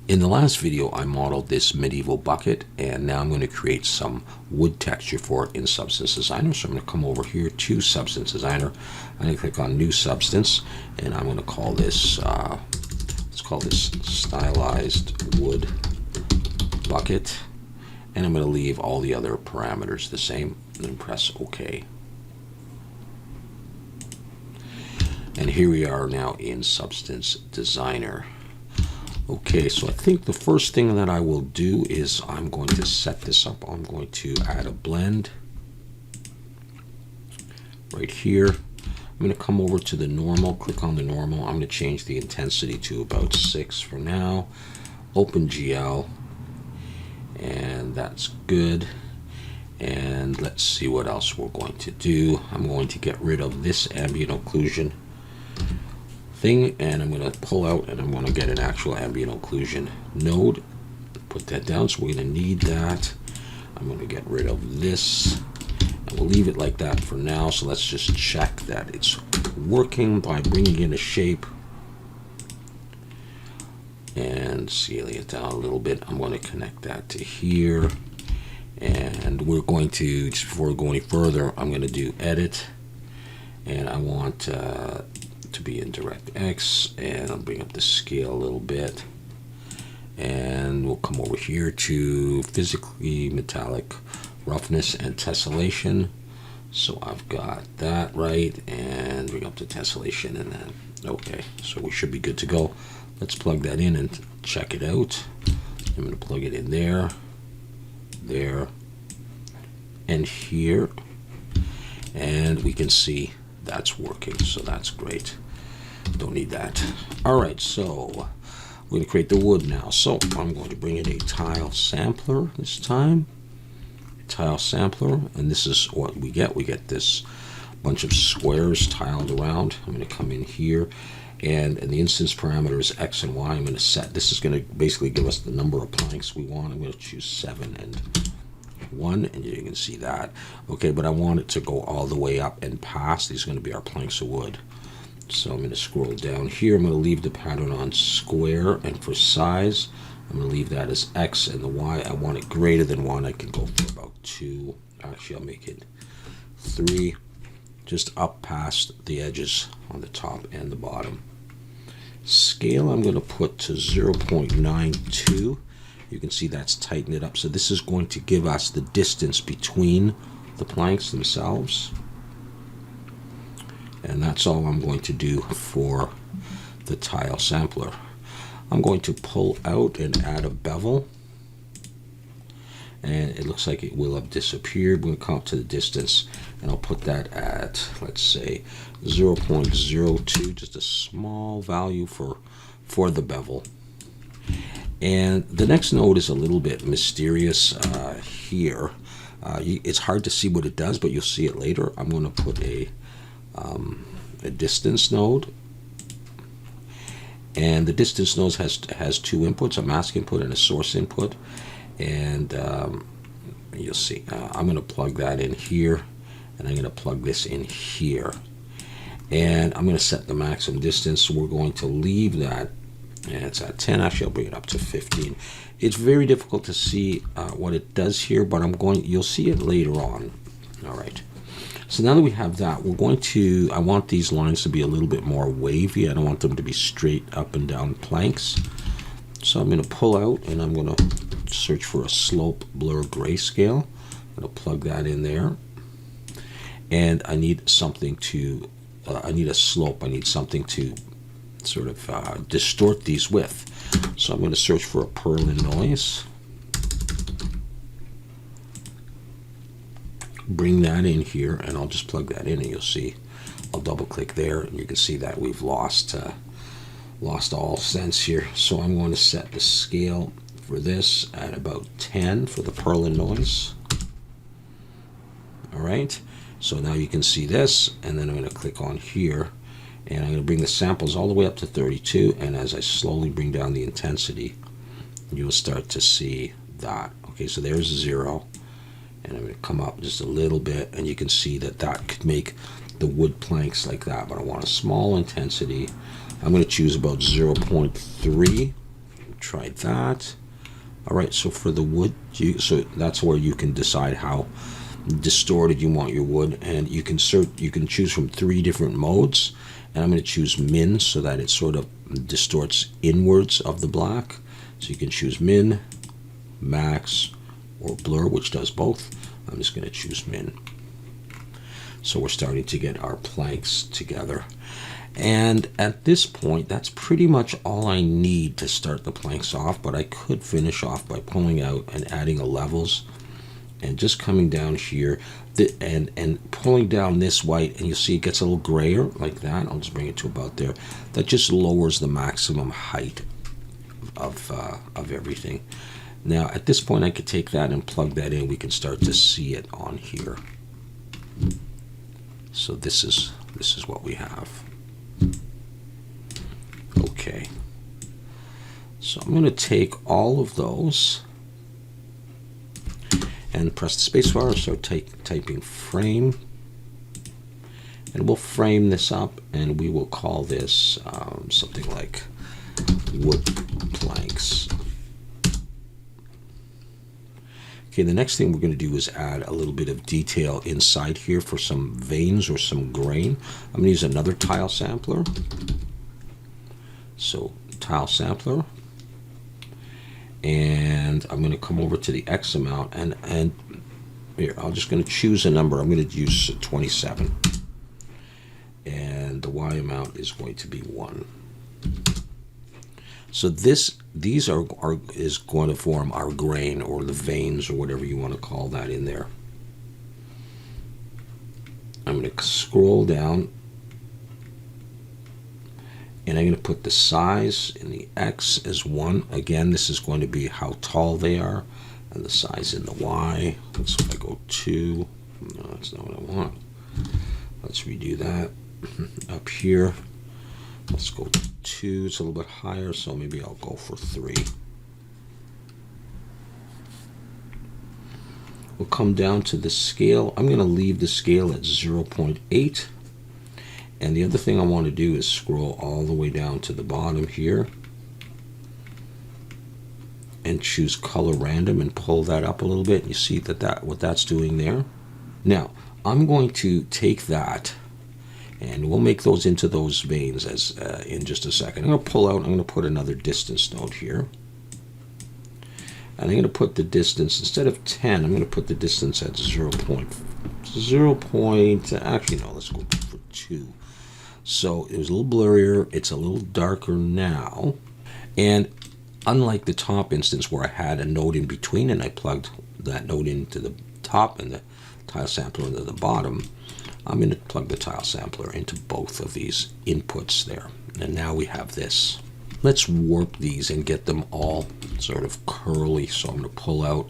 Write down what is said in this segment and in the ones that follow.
In the last video, I modeled this medieval bucket, and now I'm going to create some wood texture for it in Substance Designer. So I'm going to come over here to Substance Designer. I'm going to click on New Substance, and I'm going to call this, let's call this Stylized Wood Bucket. And I'm going to leave all the other parameters the same, and then press OK. And here we are now in Substance Designer. Okay, so I think the first thing that I will do is I'm going to set this up. I'm going to add a blend right here. I'm going to come over to the normal, click on the normal. I'm going to change the intensity to about 6 for now. Open GL, and that's good. And let's see what else we're going to do. I'm going to get rid of this ambient occlusion thing, and I'm going to pull out and I'm going to get an actual ambient occlusion node. Put that down, so we're going to need that. I'm going to get rid of this, and we'll leave it like that for now. So let's just check that it's working by bringing in a shape and scaling it down a little bit. I'm going to connect that to here, and we're going to, just before we go any further, I'm going to do edit, and I want to be in DirectX, and I'll bring up the scale a little bit, and we'll come over here to physically metallic roughness and tessellation. So I've got that right, and bring up the tessellation, and then okay, so we should be good to go. Let's plug that in and check it out. I'm going to plug it in there, there, and here, and we can see that's working, so that's great. Don't need that. All right, so we're going to create the wood now. So I'm going to bring in a tile sampler this time. Tile sampler, and this is what we get. We get this bunch of squares tiled around. I'm going to come in here, and the instance parameter is X and Y. I'm going to set, this is going to basically give us the number of planks we want. I'm going to choose 7 and 1, and you can see that. Okay, but I want it to go all the way up and past. These are going to be our planks of wood. So I'm going to scroll down here. I'm going to leave the pattern on square, and for size, I'm going to leave that as X, and the Y, I want it greater than 1. I can go for about 2. Actually, I'll make it 3, just up past the edges on the top and the bottom. Scale, I'm going to put to 0.92. You can see that's tightened it up. So this is going to give us the distance between the planks themselves. And that's all I'm going to do for the tile sampler. I'm going to pull out and add a bevel. And it looks like it will have disappeared. We're going to come up to the distance, and I'll put that at, let's say, 0.02, just a small value for the bevel. And the next node is a little bit mysterious here. It's hard to see what it does, but you'll see it later. I'm going to put a distance node, and the distance node has 2 inputs, a mask input and a source input, and you'll see I'm going to plug that in here, and I'm going to plug this in here, and I'm going to set the maximum distance. So we're going to leave that, and it's at 10. Actually, I'll bring it up to 15. It's very difficult to see what it does here, but you'll see it later on. All right. So now that we have that, we're going to, I want these lines to be a little bit more wavy. I don't want them to be straight up and down planks. So I'm going to pull out, and I'm going to search for a slope blur grayscale. I'm going to plug that in there. And I need something to, I need a slope. I need something to sort of distort these with. So I'm going to search for a purlin noise. Bring that in here, and I'll just plug that in, and you'll see I'll double click there, and you can see that we've lost all sense here. So I'm going to set the scale for this at about 10 for the purlin noise. All right, so now you can see this, and then I'm going to click on here, and I'm going to bring the samples all the way up to 32, and as I slowly bring down the intensity, you'll start to see that. Okay, so there's 0. And I'm going to come up just a little bit, and you can see that that could make the wood planks like that, but I want a small intensity. I'm going to choose about 0.3 try that. All right, so for the wood, so that's where you can decide how distorted you want your wood, and you can choose from 3 different modes, and I'm going to choose min so that it sort of distorts inwards of the black. So you can choose min, max, or blur, which does both. I'm just going to choose min. So we're starting to get our planks together. And at this point, that's pretty much all I need to start the planks off, but I could finish off by pulling out and adding a levels and just coming down here and pulling down this white, and you see it gets a little grayer like that. I'll just bring it to about there. That just lowers the maximum height of everything. Now at this point I could take that and plug that in. We can start to see it on here. So this is what we have. Okay, so I'm going to take all of those and press the spacebar, so typing frame, and we'll frame this up, and we will call this something like wood planks. Okay, the next thing we're going to do is add a little bit of detail inside here for some veins or some grain. I'm going to use another tile sampler. So tile sampler, and I'm going to come over to the X amount, and here I'm just going to choose a number. I'm going to use 27, and the Y amount is going to be 1. So these is going to form our grain, or the veins, or whatever you want to call that in there. I'm going to scroll down, and I'm going to put the size in the X as 1. Again, this is going to be how tall they are, and the size in the Y. Let's if I go 2. No, that's not what I want. Let's redo that. Up here, let's go 2. It's a little bit higher, so maybe I'll go for 3. We'll come down to the scale. I'm going to leave the scale at 0.8. And the other thing I want to do is scroll all the way down to the bottom here and choose color random and pull that up a little bit. You see what that's doing there. Now I'm going to take that, and we'll make those into those veins as in just a second. I'm going to pull out. I'm going to put another distance node here, and I'm going to put the distance, instead of 10, I'm going to put the distance at 0. Actually no, let's go for 2. So it was a little blurrier. It's a little darker now. And unlike the top instance where I had a node in between and I plugged that node into the top and the tile sampler into the bottom, I'm going to plug the tile sampler into both of these inputs there. And now we have this. Let's warp these and get them all sort of curly. So I'm going to pull out,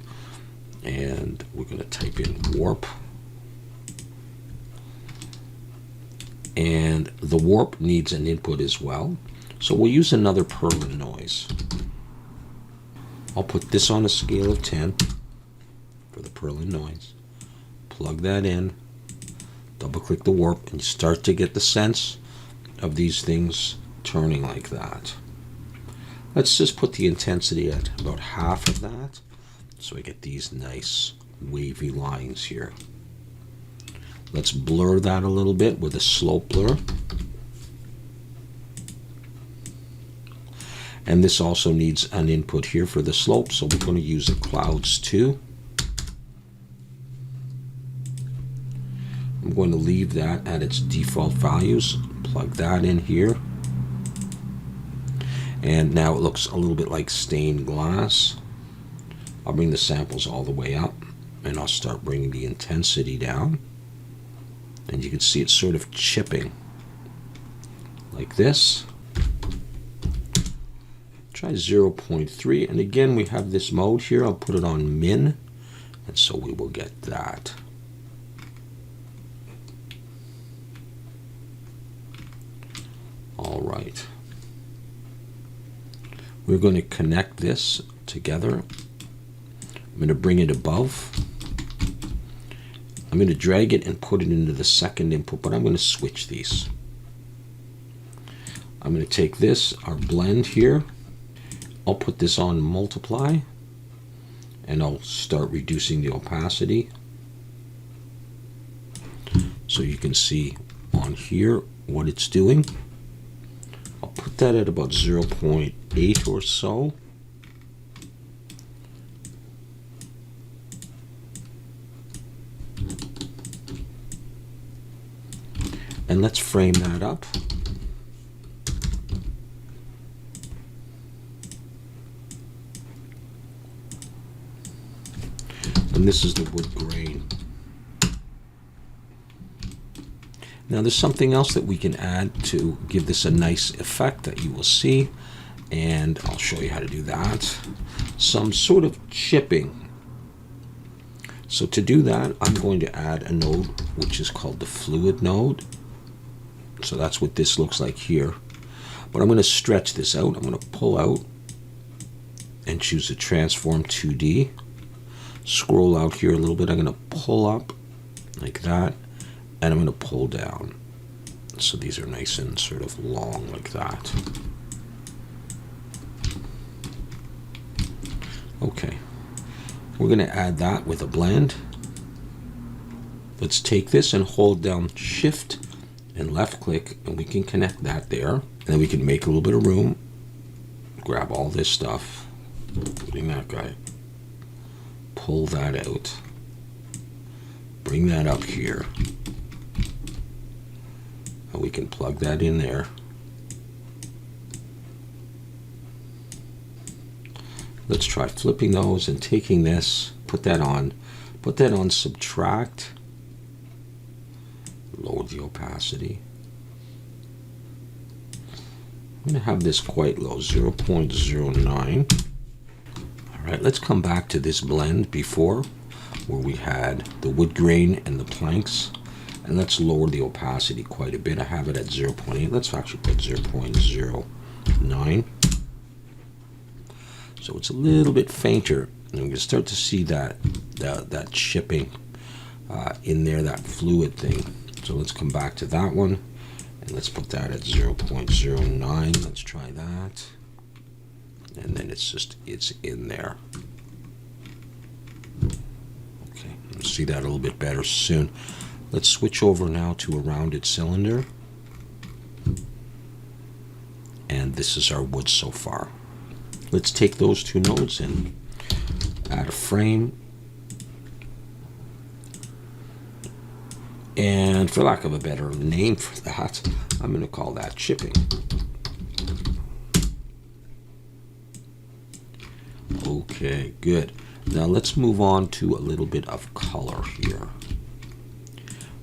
and we're going to type in warp. And the warp needs an input as well. So we'll use another Perlin noise. I'll put this on a scale of 10 for the Perlin noise. Plug that in. Double click the warp, and you start to get the sense of these things turning like that. Let's just put the intensity at about half of that, so we get these nice wavy lines here. Let's blur that a little bit with a slope blur. And this also needs an input here for the slope, so we're going to use the clouds too. I'm going to leave that at its default values, plug that in here. And now it looks a little bit like stained glass. I'll bring the samples all the way up, and I'll start bringing the intensity down. And you can see it's sort of chipping like this. Try 0.3, and again we have this mode here. I'll put it on min, and so we will get that. All right. We're going to connect this together. I'm going to bring it above. I'm going to drag it and put it into the second input, but I'm going to switch these. I'm going to take this, our blend here. I'll put this on multiply, and I'll start reducing the opacity. So you can see on here what it's doing. I'll put that at about 0.8 or so. And let's frame that up. And this is the wood grain. Now there's something else that we can add to give this a nice effect that you will see, and I'll show you how to do that. Some sort of chipping. So to do that, I'm going to add a node which is called the fluid node. So that's what this looks like here. But I'm going to stretch this out. I'm going to pull out and choose the transform 2D. Scroll out here a little bit. I'm going to pull up like that, and I'm going to pull down. So these are nice and sort of long like that. Okay. We're going to add that with a blend. Let's take this and hold down Shift and left click, and we can connect that there. And then we can make a little bit of room. Grab all this stuff, including that guy. Pull that out. Bring that up here. And we can plug that in there. Let's try flipping those and taking this, put that on subtract, lower the opacity. I'm going to have this quite low, 0.09. All right, let's come back to this blend before, where we had the wood grain and the planks, and let's lower the opacity quite a bit. I have it at 0.8. Let's actually put 0.09. So it's a little bit fainter, and we can start to see that chipping in there, that fluid thing. So let's come back to that one, and let's put that at 0.09. Let's try that, and then it's in there. Okay, you'll see that a little bit better soon. Let's switch over now to a rounded cylinder, and this is our wood so far. Let's take those two nodes and add a frame. And for lack of a better name for that, I'm going to call that chipping. Okay, good. Now let's move on to a little bit of color here.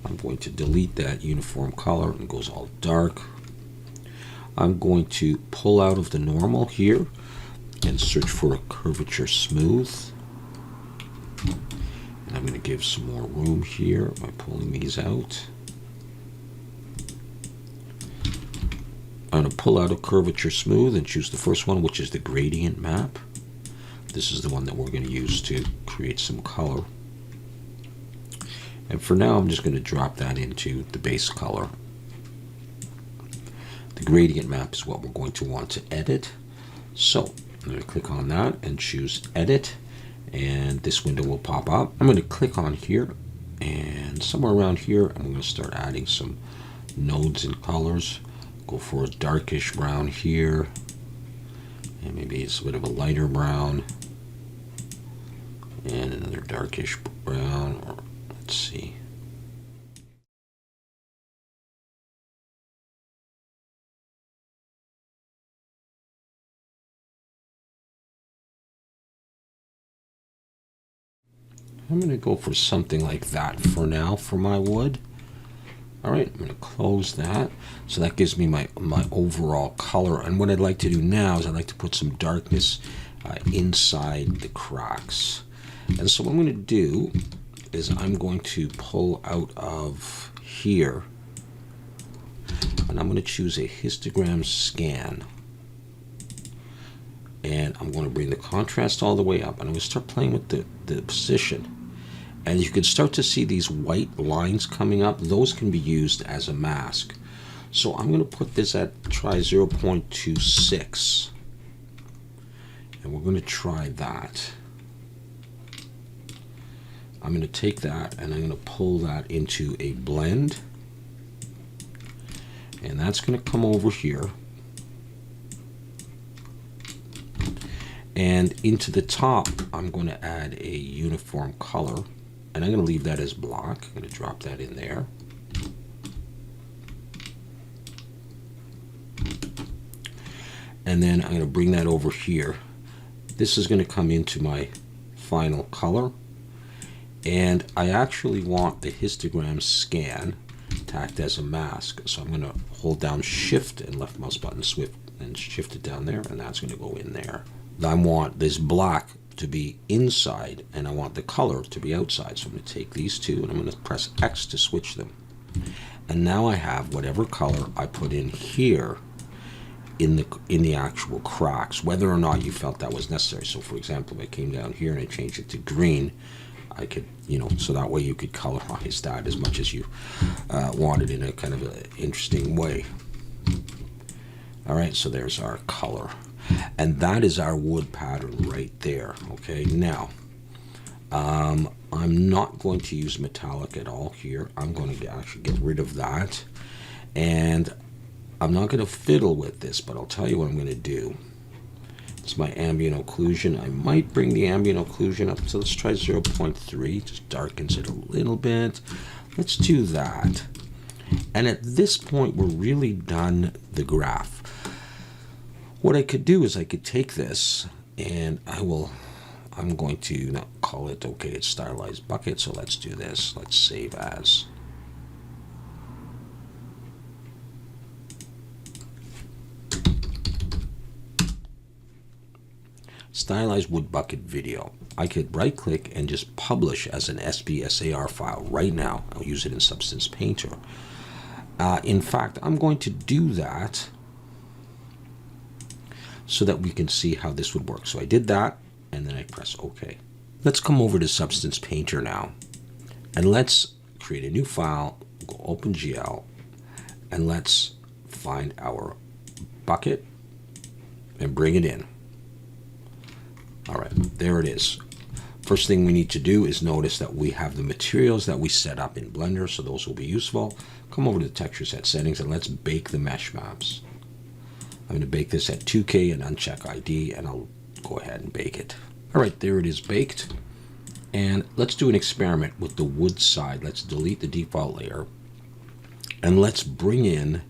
I'm going to delete that uniform color. It goes all dark. I'm going to pull out of the normal here and search for a curvature smooth. And I'm going to give some more room here by pulling these out. I'm going to pull out a curvature smooth and choose the first one, which is the gradient map. This is the one that we're going to use to create some color. And for now, I'm just going to drop that into the base color. The gradient map is what we're going to want to edit. So I'm going to click on that and choose Edit, and this window will pop up. I'm going to click on here, and somewhere around here, I'm going to start adding some nodes and colors. Go for a darkish brown here, and maybe it's a bit of a lighter brown, and another darkish brown, or let's see. I'm going to go for something like that for now for my wood. All right, I'm going to close that. So that gives me my overall color. And what I'd like to do now is I'd like to put some darkness inside the cracks. And so what I'm going to do is I'm going to pull out of here, and I'm going to choose a histogram scan. And I'm going to bring the contrast all the way up, and I'm going to start playing with the position. And you can start to see these white lines coming up. Those can be used as a mask. So I'm going to put this at try 0.26. And we're going to try that. I'm going to take that and I'm going to pull that into a blend. And that's going to come over here. And into the top, I'm going to add a uniform color. And I'm going to leave that as black. I'm going to drop that in there. And then I'm going to bring that over here. This is going to come into my final color. And I actually want the histogram scan to act as a mask. So I'm going to hold down Shift and left mouse button Swift and shift it down there. And that's going to go in there. I want this black to be inside and I want the color to be outside. So I'm going to take these two and I'm going to press X to switch them. And now I have whatever color I put in here in the actual cracks, whether or not you felt that was necessary. So for example, if I came down here and I changed it to green, I could, so that way you could colorize that as much as you wanted in a kind of an interesting way. All right, so there's our color. And that is our wood pattern right there. Okay, now I'm not going to use metallic at all here. I'm going to actually get rid of that. And I'm not going to fiddle with this, but I'll tell you what I'm going to do. It's my ambient occlusion. I might bring the ambient occlusion up. So let's try 0.3. Just darkens it a little bit. Let's do that. And at this point, we're really done the graph. What I could do is I could take this and I'm going to not call it, okay, it's stylized bucket. So let's do this. Let's save as. Stylized wood bucket video. I could right click and just publish as an SBSAR file right now. I'll use it in Substance Painter. In fact, I'm going to do that so that we can see how this would work. So I did that and then I press OK. Let's come over to Substance Painter now and let's create a new file, go OpenGL, and let's find our bucket and bring it in. All right, there it is. First thing we need to do is notice that we have the materials that we set up in Blender, so those will be useful. Come over to the texture set settings and let's bake the mesh maps. I'm going to bake this at 2K and uncheck ID, and I'll go ahead and bake it. All right, there it is baked. And let's do an experiment with the wood side. Let's delete the default layer and let's bring in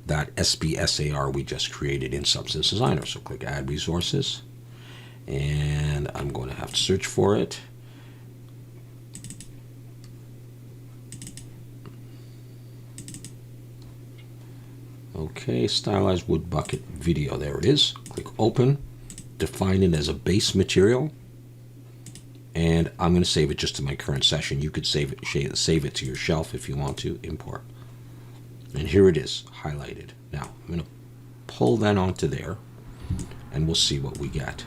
that SBSAR we just created in Substance Designer. So click Add Resources. And I'm going to have to search for it. Okay, stylized wood bucket video. There it is. Click Open. Define it as a base material. And I'm going to save it just to my current session. You could save it to your shelf if you want to. Import. And here it is, highlighted. Now, I'm going to pull that onto there, and we'll see what we get.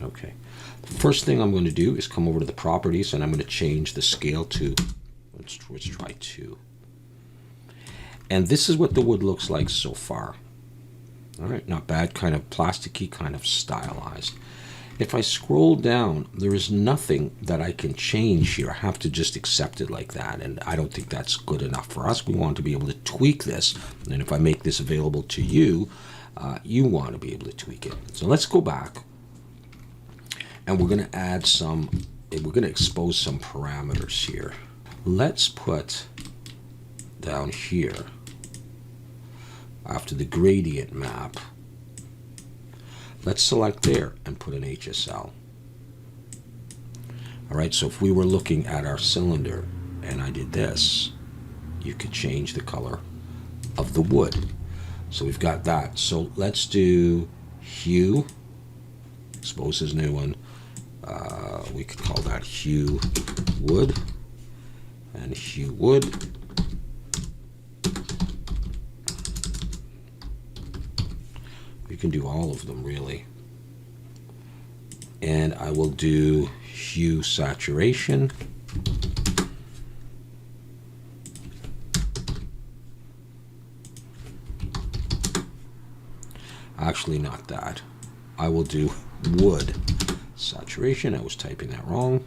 Okay, the first thing I'm going to do is come over to the properties and I'm going to change the scale to, let's try 2. And this is what the wood looks like so far. All right, not bad, kind of plasticky, kind of stylized. If I scroll down, there is nothing that I can change here. I have to just accept it like that, and I don't think that's good enough for us. We want to be able to tweak this, and if I make this available to you, you want to be able to tweak it. So let's go back and we're going to add we're going to expose some parameters here. Let's put down here after the gradient map, let's select there and put an HSL. All right, so if we were looking at our cylinder and I did this, you could change the color of the wood. So we've got that. So let's do hue, expose this new one. We could call that hue wood and hue wood. You can do all of them really. And I will do hue saturation. Actually, not that. I will do wood. Saturation, I was typing that wrong.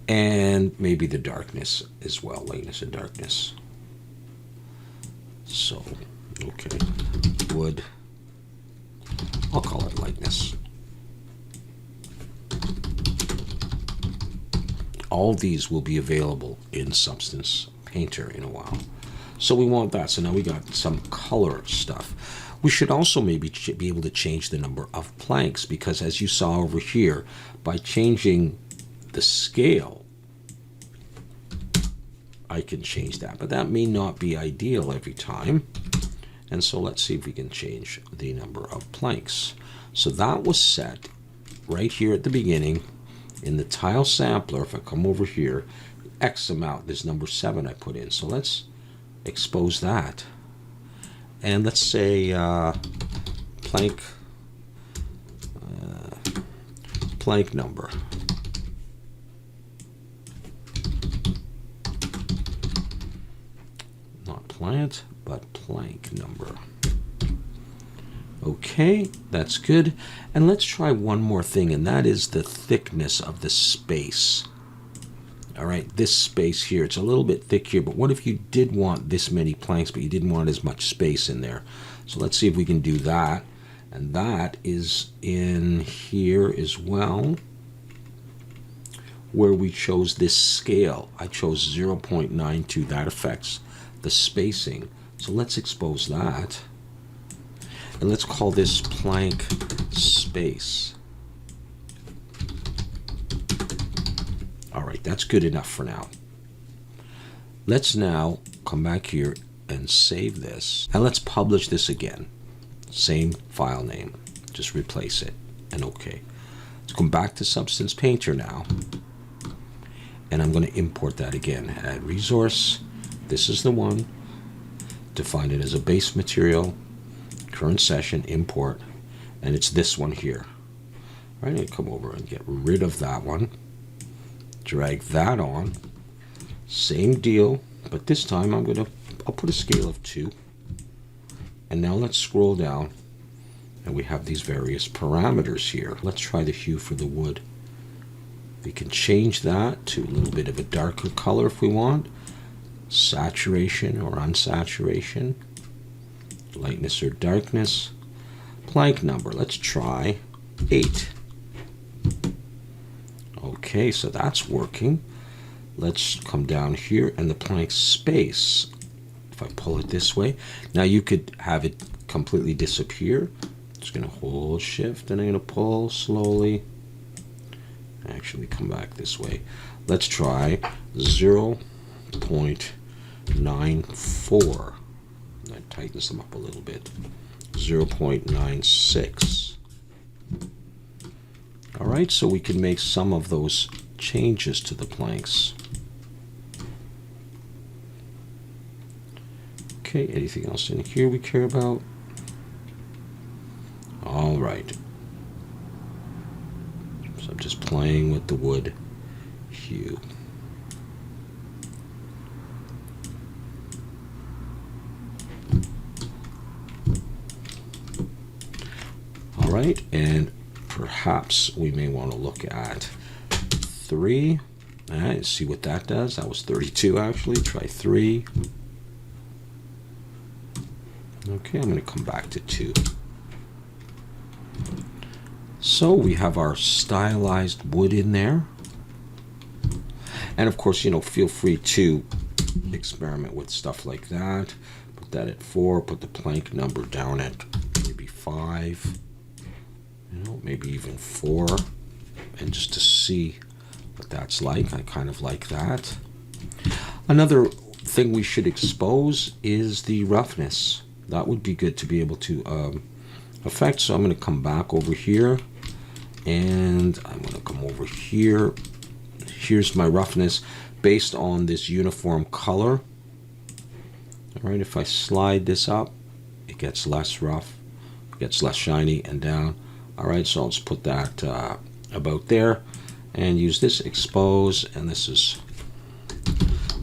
And maybe the darkness as well, lightness and darkness. So, okay, wood. I'll call it lightness. All these will be available in Substance Painter in a while. So we want that. So now we got some color stuff. We should also maybe be able to change the number of planks, because as you saw over here, by changing the scale, I can change that. But that may not be ideal every time. And so let's see if we can change the number of planks. So that was set right here at the beginning in the tile sampler. If I come over here, X amount, there's number 7 I put in. So let's expose that. And let's say plank number. Not plant, but plank number. Okay, that's good. And let's try one more thing, and that is the thickness of the space. All right, this space here, it's a little bit thick here, but what if you did want this many planks, but you didn't want as much space in there? So let's see if we can do that. And that is in here as well, where we chose this scale. I chose 0.92. That affects the spacing. So let's expose that. And let's call this plank space. All right, that's good enough for now. Let's now come back here and save this. And let's publish this again. Same file name. Just replace it and OK. Let's come back to Substance Painter now. And I'm going to import that again. Add resource. This is the one. Define it as a base material. Current session, import. And it's this one here. All right, I come over and get rid of that one. Drag that on. Same deal, but this time I'll put a scale of 2. And now let's scroll down, and we have these various parameters here. Let's try the hue for the wood. We can change that to a little bit of a darker color if we want. Saturation or unsaturation. Lightness or darkness. Plank number, let's try 8. Okay, so that's working. Let's come down here, and the plank space, if I pull it this way, now you could have it completely disappear. Just going to hold shift, and I'm going to pull slowly. Actually, come back this way. Let's try 0.94. That tightens them up a little bit. 0.96. All right, so we can make some of those changes to the planks. Okay, anything else in here we care about? All right. So I'm just playing with the wood hue. All right, and perhaps we may want to look at 3. All right, see what that does. That was 32 actually. Try 3. Okay, I'm going to come back to 2. So we have our stylized wood in there. And of course, you know, feel free to experiment with stuff like that. Put that at 4, put the plank number down at maybe 5. You know, maybe even 4. And just to see what that's like, I kind of like that. Another thing we should expose is the roughness. That would be good to be able to affect. So I'm going to come back over here, and I'm going to come over here. Here's my roughness based on this uniform color. All right, if I slide this up, it gets less rough, it gets less shiny and down. All right, so I'll just put that about there and use this expose, and this is,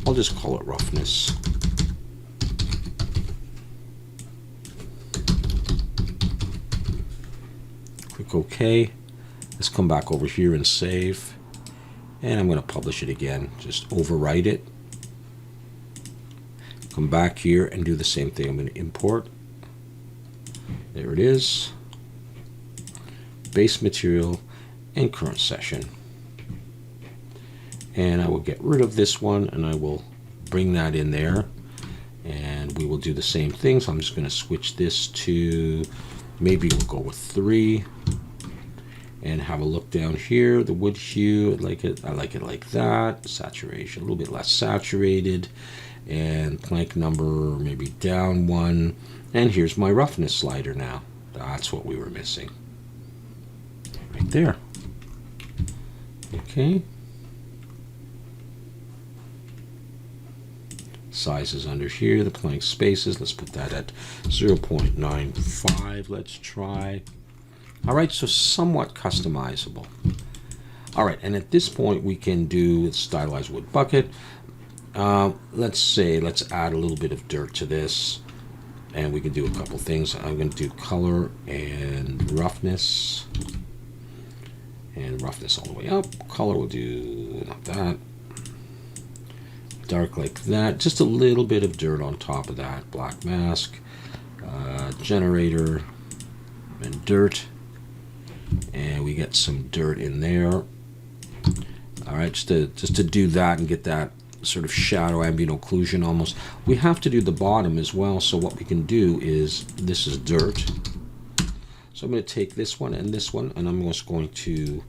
I'll just call it roughness. Click OK. Let's come back over here and save. And I'm going to publish it again. Just overwrite it. Come back here and do the same thing. I'm going to import. There it is. Base material and current session. And I will get rid of this one and I will bring that in there. And we will do the same thing. So I'm just going to switch this to, maybe we'll go with 3. And have a look down here. The wood hue, I like it like that. Saturation, a little bit less saturated. And plank number, maybe down 1. And here's my roughness slider now. That's what we were missing. Right there. Okay. Sizes under here, the plank spaces. Let's put that at 0.95. Let's try. All right, so somewhat customizable. All right, and at this point we can do stylized wood bucket. Let's add a little bit of dirt to this, and we can do a couple things. I'm going to do color and roughness all the way up. Color will do not that. Dark like that. Just a little bit of dirt on top of that. Black mask, generator, and dirt. And we get some dirt in there. All right, just to do that and get that sort of shadow ambient occlusion almost. We have to do the bottom as well. So what we can do is, this is dirt. So I'm going to take this one, and I'm just going to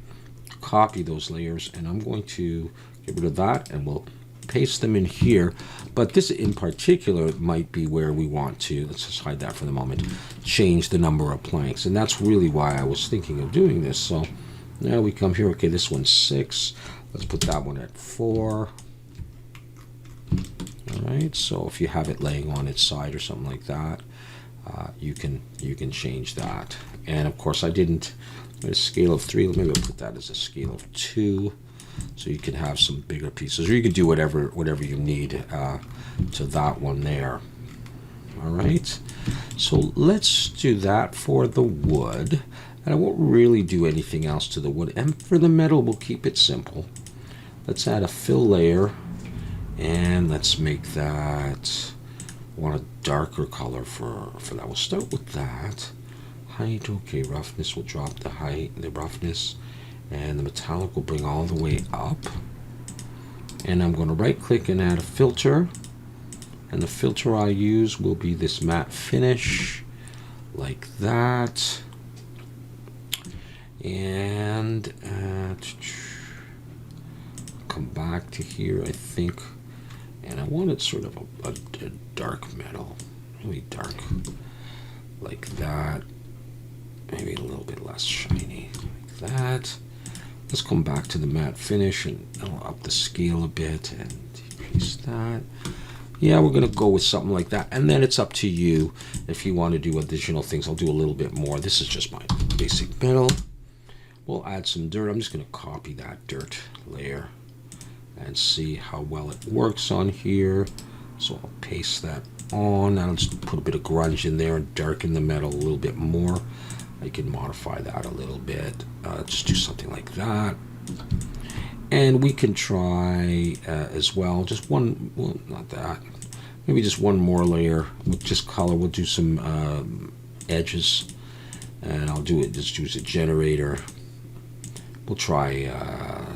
copy those layers, and I'm going to get rid of that, and we'll paste them in here. But this in particular might be where we want to, let's just hide that for the moment, change the number of planks. And that's really why I was thinking of doing this. So now we come here, okay, this one's 6. Let's put that one at 4. All right, so if you have it laying on its side or something like that, you can change that. And of course I didn't, a scale of 3, maybe I'll put that as a scale of 2. So you can have some bigger pieces, or you can do whatever you need to that one there. All right, so let's do that for the wood, and I won't really do anything else to the wood. And for the metal, we'll keep it simple. Let's add a fill layer, and let's make that, I want a darker color for that. We'll start with that. Height, okay, roughness, we'll drop the height, the roughness. And the metallic will bring all the way up. And I'm going to right click and add a filter. And the filter I use will be this matte finish, like that. And come back to here, I think. And I want it sort of a dark metal, really dark, like that. Maybe a little bit less shiny, like that. Let's come back to the matte finish and I'll up the scale a bit and decrease that. Yeah, we're going to go with something like that. And then it's up to you if you want to do additional things. I'll do a little bit more. This is just my basic metal. We'll add some dirt. I'm just going to copy that dirt layer and see how well it works on here. So I'll paste that on. I'll just put a bit of grunge in there and darken the metal a little bit more. I can modify that a little bit. Just do something like that. And we can try as well, just one, well, not that, maybe just one more layer with just color. We'll do some edges, and I'll do it, just use a generator. We'll try,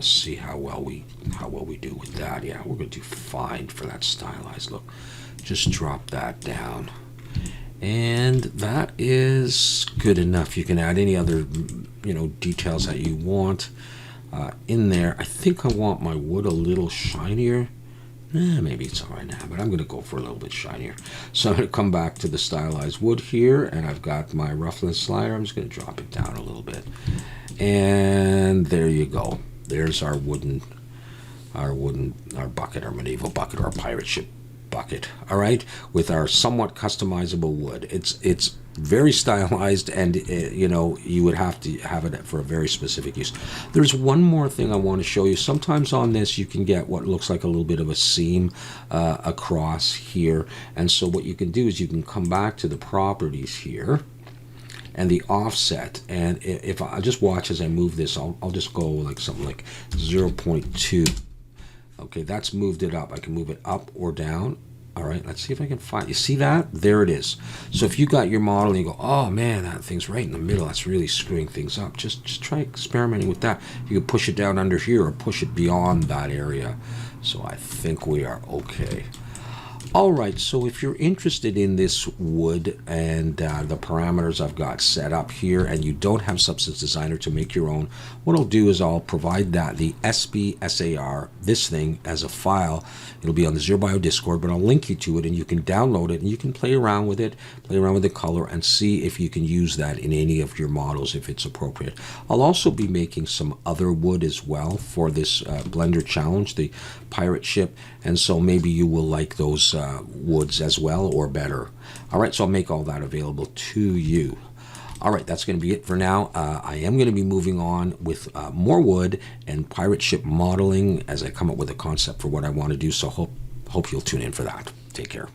see how well we do with that. Yeah, we're going to do fine for that stylized look. Just drop that down. And that is good enough. You can add any other, details that you want in there. I think I want my wood a little shinier. Maybe it's all right now, but I'm going to go for a little bit shinier. So I'm going to come back to the stylized wood here, and I've got my roughness slider. I'm just going to drop it down a little bit. And there you go. There's our bucket, our medieval bucket, or our pirate ship bucket, all right, with our somewhat customizable wood. It's very stylized, and you would have to have it for a very specific use. There's one more thing I want to show you. Sometimes on this you can get what looks like a little bit of a seam across here, and so what you can do is you can come back to the properties here, and the offset. And if I just watch as I move this, I'll just go like something like 0.2. Okay, that's moved it up. I can move it up or down. All right, let's see if I can find, you see that? There it is. So if you got your model and you go, oh man, that thing's right in the middle, that's really screwing things up, just try experimenting with that. You can push it down under here or push it beyond that area. So I think we are okay. All right, so if you're interested in this wood and the parameters I've got set up here, and you don't have Substance Designer to make your own, what I'll do is I'll provide the SBSAR, this thing, as a file. It'll be on the Zero Bio Discord, but I'll link you to it, and you can download it, and you can play around with it, play around with the color, and see if you can use that in any of your models if it's appropriate. I'll also be making some other wood as well for this Blender Challenge, the pirate ship, and so maybe you will like those woods as well, or better. All right, so I'll make all that available to you. All right, that's going to be it for now. I am going to be moving on with more wood and pirate ship modeling as I come up with a concept for what I want to do, so hope you'll tune in for that. Take care.